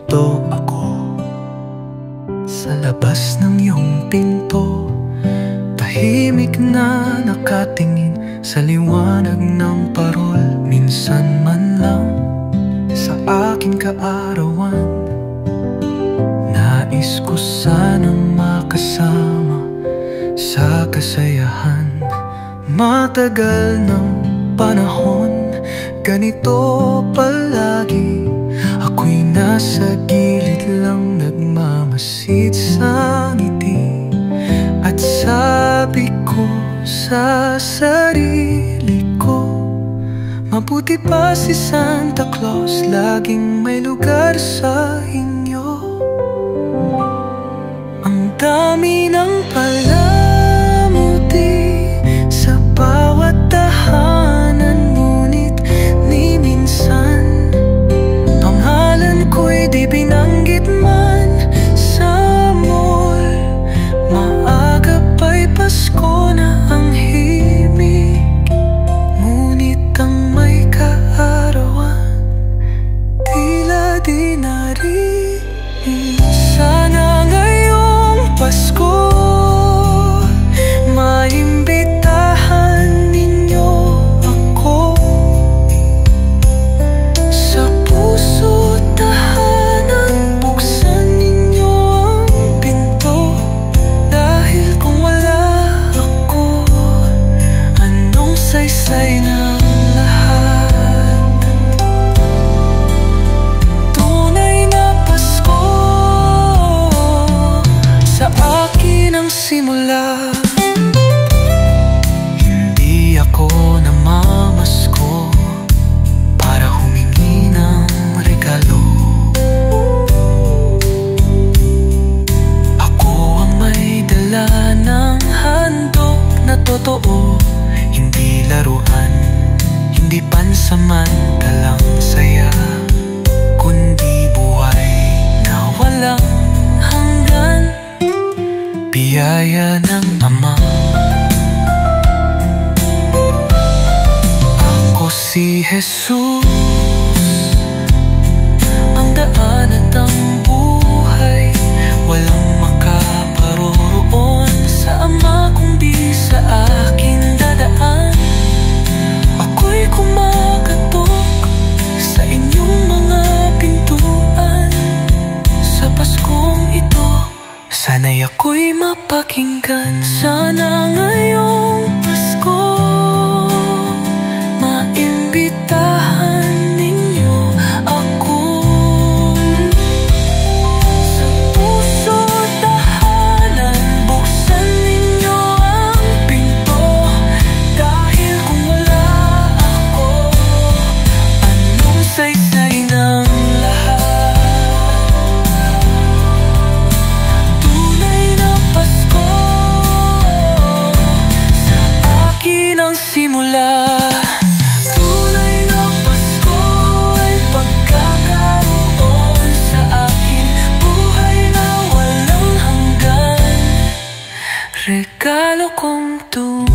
Narito ako sa labas ng iyong pinto, tahimik na nakatingin sa liwanag ng parol. Minsan man lang sa aking kaarawan, nais ko sanang makasama sa kasayahan. Matagal ng panahon, ganito palagi. Ako'y nasa gilid lang, nagmamasid sa ngiti. At sabi ko sa sarili ko, mabuti pa si Santa Claus, laging may lugar sa inyo. Ang dami ng palamuti sa bawat tahanan, ngunit ni minsan pangalan ko'y di binanggit man sa mall. Maaga pa'y Pasko na ang himig, ngunit ang may kaarawan tila di narinig. Sana ngayong Pasko maimbitahan ninyo ako sa puso't tahanan. Buksan ninyo ang pinto, dahil kung wala ako, anong saysay ng lahat? Tunay na Pasko sa akin ang simula. Hindi ako namamasko para humingi ng regalo. Ako ang may dala ng handog na totoo, hindi laruan, hindi pansamantalang saya, kundi buhay na walang hanggan. Biyaya ng Ama. Ako si Jesus, ang daan at ang buhay. Walang makaparoroon sa Ama kundi sa akin dadaan. Ako'y kumakatok sa inyong mga pintuan sa Paskong ito. Sana'y ako'y mapakinggan. Sana ngayong Pasko maimbitahan ninyo ako sa puso't tahanan. Buksan ninyo ang pinto, dahil kung wala ako, anong saysay ng lahat? Tunay na Pasko sa akin ang simula. Tunay na Pasko ay pagkakaroon sa akin, buhay na walang hanggan. Regalo kong tunay.